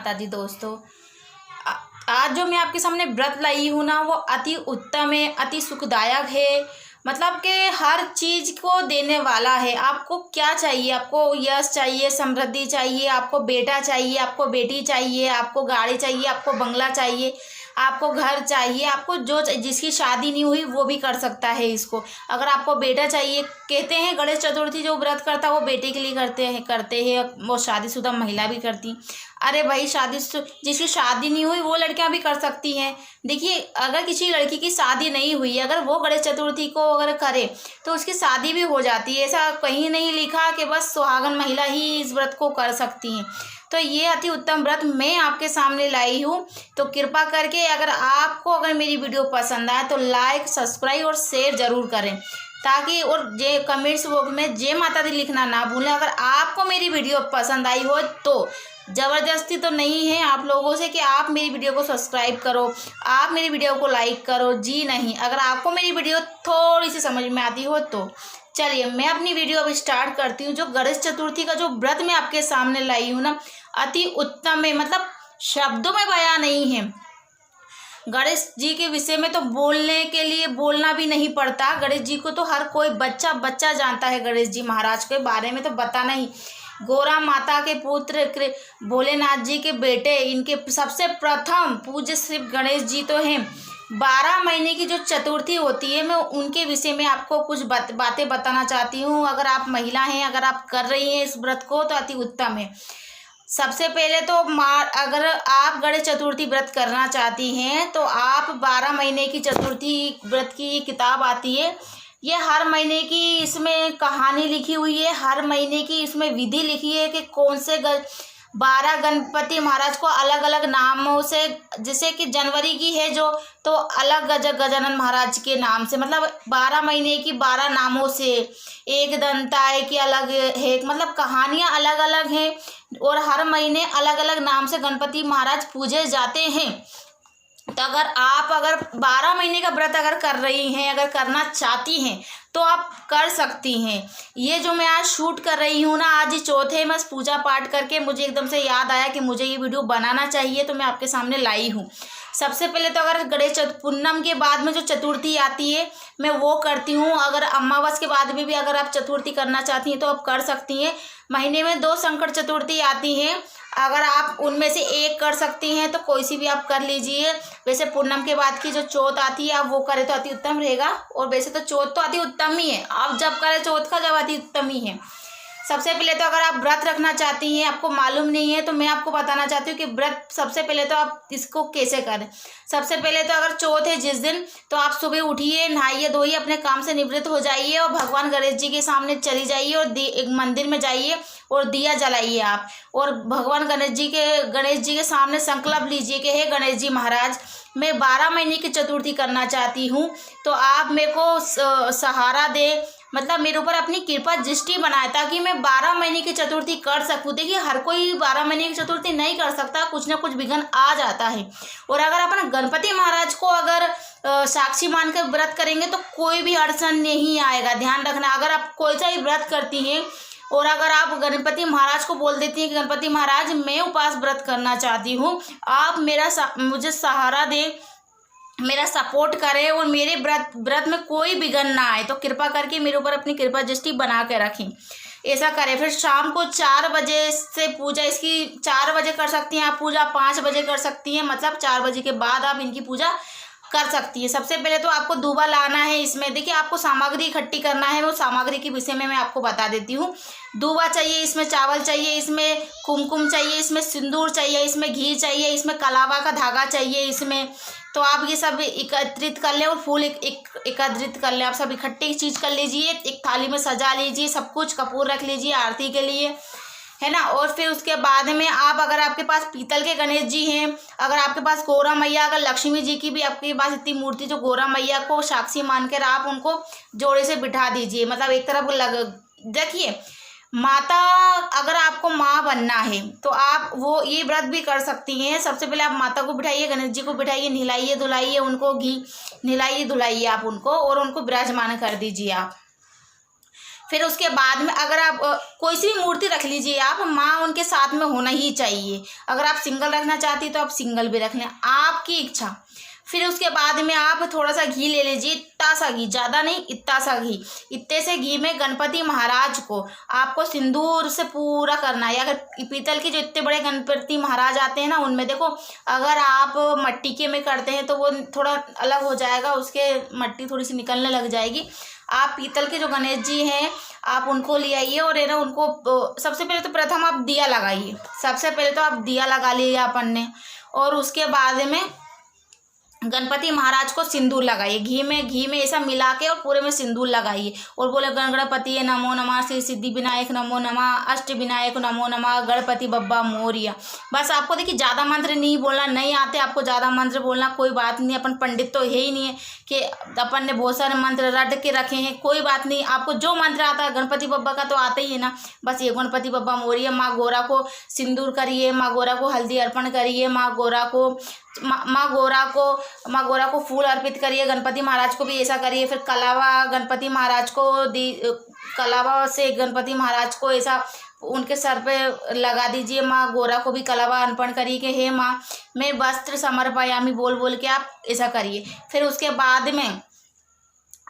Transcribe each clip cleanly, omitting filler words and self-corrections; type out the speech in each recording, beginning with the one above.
माता दी दोस्तों। आज जो मैं आपके सामने व्रत लाई हूँ ना, वो अति उत्तम है, अति सुखदायक है। मतलब कि हर चीज़ को देने वाला है। आपको क्या चाहिए? आपको यश चाहिए, समृद्धि चाहिए, आपको बेटा चाहिए, आपको बेटी चाहिए, आपको गाड़ी चाहिए, आपको बंगला चाहिए, आपको घर चाहिए, आपको जो जिसकी शादी नहीं हुई वो भी कर सकता है इसको। अगर आपको बेटा चाहिए, कहते हैं गणेश चतुर्थी जो व्रत करता है वो बेटे के लिए करते हैं वो शादीशुदा महिला भी करती। अरे भाई, जिसकी शादी नहीं हुई वो लड़कियां भी कर सकती हैं। देखिए, अगर किसी लड़की की शादी नहीं हुई, अगर वो गणेश चतुर्थी को अगर करे तो उसकी शादी भी हो जाती है। ऐसा कहीं नहीं लिखा कि बस सुहागन महिला ही इस व्रत को कर सकती हैं। तो ये अति उत्तम व्रत मैं आपके सामने लाई हूँ। तो कृपा करके अगर मेरी वीडियो पसंद आए तो लाइक, सब्सक्राइब और शेयर ज़रूर करें, ताकि और जे कमेंट्स बॉक्स में जय माता दी लिखना ना भूलें। अगर आपको मेरी वीडियो पसंद आई हो तो ज़बरदस्ती तो नहीं है आप लोगों से कि आप मेरी वीडियो को सब्सक्राइब करो, आप मेरी वीडियो को लाइक करो, जी नहीं। अगर आपको मेरी वीडियो थोड़ी सी समझ में आती हो तो चलिए मैं अपनी वीडियो अब स्टार्ट करती हूँ। जो गणेश चतुर्थी का जो व्रत मैं आपके सामने लाई हूँ ना, अति उत्तम है। मतलब शब्दों में बयां नहीं है। गणेश जी के विषय में तो बोलने के लिए बोलना भी नहीं पड़ता। गणेश जी को तो हर कोई बच्चा जानता है। गणेश जी महाराज के बारे में तो बताना ही। गौरा माता के पुत्र भोलेनाथ जी के बेटे, इनके सबसे प्रथम पूज्य श्री गणेश जी तो हैं। 12 महीने की जो चतुर्थी होती है, मैं उनके विषय में आपको कुछ बातें बताना चाहती हूँ। अगर आप महिला हैं, अगर आप कर रही हैं इस व्रत को, तो अति उत्तम है। सबसे पहले तो अगर आप गणेश चतुर्थी व्रत करना चाहती हैं तो आप 12 महीने की चतुर्थी व्रत की किताब आती है, ये हर महीने की इसमें कहानी लिखी हुई है, हर महीने की इसमें विधि लिखी है कि कौन से 12 गणपति महाराज को अलग अलग नामों से, जैसे कि जनवरी की है जो, तो अलग गजानन महाराज के नाम से, मतलब 12 महीने की 12 नामों से। एक दंताय की अलग है, मतलब कहानियाँ अलग अलग हैं और हर महीने अलग अलग नाम से गणपति महाराज पूजे जाते हैं। तो अगर 12 महीने का व्रत अगर कर रही हैं, अगर करना चाहती हैं तो आप कर सकती हैं। ये जो मैं आज शूट कर रही हूँ ना, आज ही चौथे बस पूजा पाठ करके मुझे एकदम से याद आया कि मुझे ये वीडियो बनाना चाहिए, तो मैं आपके सामने लाई हूँ। सबसे पहले तो अगर गणेश पूनम के बाद में जो चतुर्थी आती है मैं वो करती हूँ। अगर अमावस के बाद में भी अगर आप चतुर्थी करना चाहती हैं तो आप कर सकती हैं। महीने में 2 संकट चतुर्थी आती हैं, अगर आप उनमें से एक कर सकती हैं तो कोई सी भी आप कर लीजिए। वैसे पूनम के बाद की जो चौथ आती है आप वो करें तो अति उत्तम रहेगा, और वैसे तो चौथ तो अति उत्तम ही है, आप जब करें चौथ का जब अति उत्तम ही है। सबसे पहले तो अगर आप व्रत रखना चाहती हैं, आपको मालूम नहीं है, तो मैं आपको बताना चाहती हूँ कि व्रत सबसे पहले तो आप इसको कैसे करें। सबसे पहले तो अगर चौथ है जिस दिन, तो आप सुबह उठिए, नहाइए धोइए, अपने काम से निवृत्त हो जाइए और भगवान गणेश जी के सामने चली जाइए और एक मंदिर में जाइए और दिया जलाइए आप, और भगवान गणेश जी के सामने संकल्प लीजिए कि हे गणेश जी महाराज, मैं 12 महीने की चतुर्थी करना चाहती हूँ, तो आप मेरे को सहारा दे, मतलब मेरे ऊपर अपनी कृपा दृष्टि बनाए, ताकि मैं 12 महीने की चतुर्थी कर सकूँ। देखिए, हर कोई 12 महीने की चतुर्थी नहीं कर सकता, कुछ ना कुछ विघ्न आ जाता है। और अगर अपन गणपति महाराज को अगर साक्षी मानकर व्रत करेंगे तो कोई भी अड़चन नहीं आएगा। ध्यान रखना, अगर आप कोई सा भी व्रत करती हैं और अगर आप गणपति महाराज को बोल देती हैं कि गणपति महाराज मैं उपवास व्रत करना चाहती हूँ, आप मुझे सहारा दें, मेरा सपोर्ट करें और मेरे व्रत में कोई विघ्न ना आए, तो कृपा करके मेरे ऊपर अपनी कृपा दृष्टि बना के रखें, ऐसा करें। फिर शाम को 4 बजे से पूजा इसकी 4 बजे कर सकती हैं आप पूजा, 5 बजे कर सकती हैं, मतलब 4 बजे के बाद आप इनकी पूजा कर सकती है। सबसे पहले तो आपको दूबा लाना है। इसमें देखिए, आपको सामग्री इकट्ठी करना है, वो सामग्री के विषय में मैं आपको बता देती हूँ। दूबा चाहिए, इसमें चावल चाहिए, इसमें कुमकुम चाहिए, इसमें सिंदूर चाहिए, इसमें घी चाहिए, इसमें कलावा का धागा चाहिए इसमें। तो आप ये सब एकत्रित कर लें और फूल एकत्रित कर लें। आप सब इकट्ठी चीज़ कर लीजिए, एक थाली में सजा लीजिए, सब कुछ कपूर रख लीजिए आरती के लिए, है ना। और फिर उसके बाद में आप, अगर आपके पास पीतल के गणेश जी हैं, अगर आपके पास गौरा मैया, अगर लक्ष्मी जी की भी आपके पास इतनी मूर्ति, जो गौरा मैया को साक्षी मानकर आप उनको जोड़े से बिठा दीजिए, मतलब एक तरफ देखिए, माता, अगर आपको माँ बनना है तो आप वो ये व्रत भी कर सकती हैं। सबसे पहले आप माता को बिठाइए, गणेश जी को बिठाइए, नहलाइए धुलाइए उनको, घी नहलाइए धुलाइए आप उनको, और उनको विराजमान कर दीजिए आप। फिर उसके बाद में अगर आप कोई सी भी मूर्ति रख लीजिए, आप माँ उनके साथ में होना ही चाहिए। अगर आप सिंगल रखना चाहती तो आप सिंगल भी रख लें, आपकी इच्छा। फिर उसके बाद में आप थोड़ा सा घी ले लीजिए, इतना सा घी, ज़्यादा नहीं, इतना सा घी। इतने से घी में गणपति महाराज को आपको सिंदूर से पूरा करना है। अगर पीतल के जो इतने बड़े गणपति महाराज आते हैं ना, उनमें देखो, अगर आप मट्टी के में करते हैं तो वो थोड़ा अलग हो जाएगा, उसके मट्टी थोड़ी सी निकलने लग जाएगी। आप पीतल के जो गणेश जी हैं आप उनको ले आइए और है ना, उनको सबसे पहले तो प्रथम आप दिया लगाइए। सबसे पहले तो आप दिया लगा लीजिए अपन ने, और उसके बाद में गणपति महाराज को सिंदूर लगाइए, घी में ऐसा मिला के और पूरे में सिंदूर लगाइए और बोले गणपति नमो नमः, श्री सिद्धि विनायक नमो नमः, अष्ट विनायक नमो नमः, गणपति बब्बा मोरिया। बस आपको देखिए ज़्यादा मंत्र नहीं बोलना, नहीं आते आपको ज़्यादा मंत्र बोलना, कोई बात नहीं, अपन पंडित तो है ही नहीं है कि अपन ने बहुत सारे मंत्र रट के रखे हैं, कोई बात नहीं। आपको जो मंत्र आता है गणपति बब्बा का तो आता ही है ना, बस ये गणपति बब्बा मोरिया। माँ गौरा को सिंदूर करिए, माँ गौरा को हल्दी अर्पण करिए, माँ गौरा को फूल अर्पित करिए, गणपति महाराज को भी ऐसा करिए। फिर कलावा गणपति महाराज को कलावा से गणपति महाराज को ऐसा उनके सर पे लगा दीजिए। माँ गौरा को भी कलावा अर्पण करिए कि हे माँ मैं वस्त्र समर्पयामि बोल बोल के आप ऐसा करिए। फिर उसके बाद में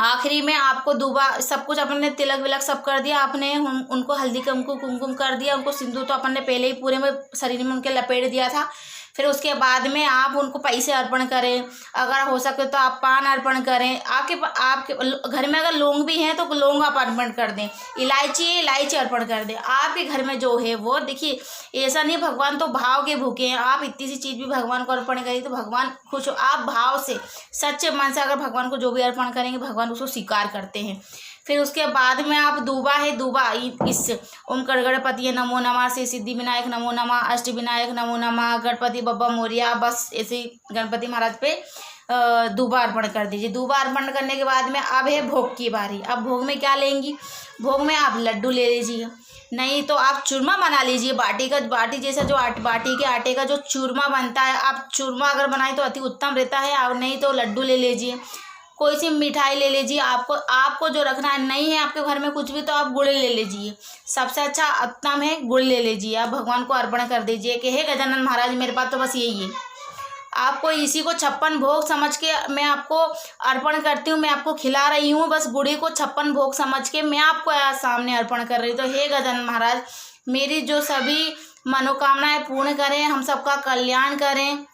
आखिरी में आपको दूबा सब कुछ अपन ने तिलक विलक सब कर दिया, आपने उनको हल्दी कुमकुम कर दिया, उनको सिंदूर तो अपन ने पहले ही पूरे में शरीर में उनके लपेट दिया था। फिर उसके बाद में आप उनको पैसे अर्पण करें, अगर हो सके तो आप पान अर्पण करें। आपके घर में अगर लौंग भी हैं तो लौंग आप अर्पण कर दें, इलायची अर्पण कर दें। आपके घर में जो है वो देखिए, ऐसा नहीं भगवान तो भाव के भूखे हैं, आप इतनी सी चीज़ भी भगवान को अर्पण करिए तो भगवान खुश हो। आप भाव से सच्चे मन से अगर भगवान को जो भी अर्पण करेंगे भगवान उसको स्वीकार करते हैं। फिर उसके बाद में आप दूबा इस ओम गणपति नमो नमः, श्री सिद्धि विनायक नमो नमः, अष्ट विनायक नमो नमः, गणपति बब्बा मोरिया, बस ऐसे गणपति महाराज पे दूबा अर्पण कर दीजिए। दूबा अर्पण करने के बाद में अब है भोग की बारी। अब भोग में क्या लेंगी? भोग में आप लड्डू ले लीजिए, नहीं तो आप चूरमा बना लीजिए। बाटी जैसा जो बाटी के आटे का जो चूरमा बनता है, आप चूरमा अगर बनाए तो अति उत्तम रहता है, और नहीं तो लड्डू ले लीजिए, कोई सी मिठाई ले लीजिए। आपको जो रखना है, नहीं है आपके घर में कुछ भी तो आप गुड़ ले लीजिए, सबसे अच्छा उत्तम है गुड़ ले लीजिए। आप भगवान को अर्पण कर दीजिए कि हे गजानन महाराज मेरे पास तो बस यही है। आपको इसी को 56 भोग समझ के मैं आपको अर्पण करती हूँ, मैं आपको खिला रही हूँ, बस गुड़ी को 56 भोग समझ के मैं आपको सामने अर्पण कर रही हूँ। तो हे गजानन महाराज मेरी जो सभी मनोकामनाएं पूर्ण करें, हम सबका कल्याण करें,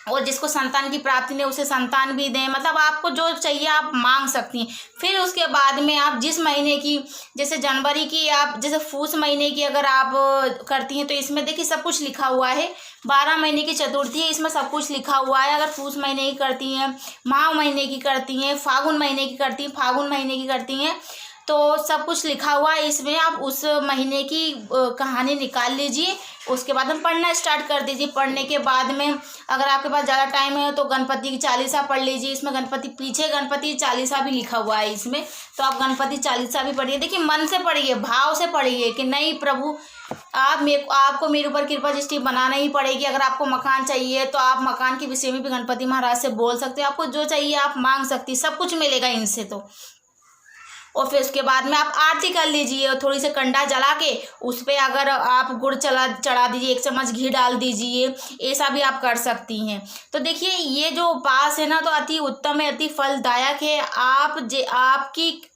और जिसको संतान की प्राप्ति नहीं उसे संतान भी दें। मतलब आपको जो चाहिए आप मांग सकती हैं। फिर उसके बाद में आप जिस महीने की, जैसे जनवरी की, आप जैसे फूस महीने की अगर आप करती हैं तो इसमें देखिए सब कुछ लिखा हुआ है। 12 महीने की चतुर्थी है, इसमें सब कुछ लिखा हुआ है। अगर फूस महीने की करती हैं, माह महीने की करती हैं, फागुन महीने की करती हैं तो सब कुछ लिखा हुआ है इसमें। आप उस महीने की कहानी निकाल लीजिए, उसके बाद हम पढ़ना स्टार्ट कर दीजिए। पढ़ने के बाद में अगर आपके पास ज़्यादा टाइम है तो गणपति की चालीसा पढ़ लीजिए। इसमें गणपति चालीसा भी लिखा हुआ है इसमें, तो आप गणपति चालीसा भी पढ़िए। देखिए मन से पढ़िए, भाव से पढ़िए कि नहीं प्रभु आपको मेरे ऊपर कृपा दृष्टि बनाना ही पड़ेगी। अगर आपको मकान चाहिए तो आप मकान के विषय में भी गणपति महाराज से बोल सकते हो, आपको जो चाहिए आप मांग सकती है, सब कुछ मिलेगा इनसे तो। और फिर उसके बाद में आप आरती कर लीजिए, और थोड़ी सी कंडा जला के उस पर अगर आप गुड़ चढ़ा दीजिए, 1 चम्मच घी डाल दीजिए, ऐसा भी आप कर सकती हैं। तो देखिए ये जो उपास है ना तो अति उत्तम है, अति फलदायक है।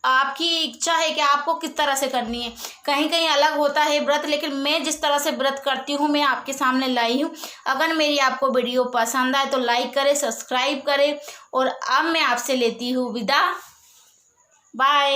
आपकी इच्छा है कि आपको किस तरह से करनी है, कहीं कहीं अलग होता है व्रत, लेकिन मैं जिस तरह से व्रत करती हूँ मैं आपके सामने लाई हूँ। अगर मेरी आपको वीडियो पसंद आए तो लाइक करें, सब्सक्राइब करें, और अब मैं आपसे लेती हूँ विदा। बाय।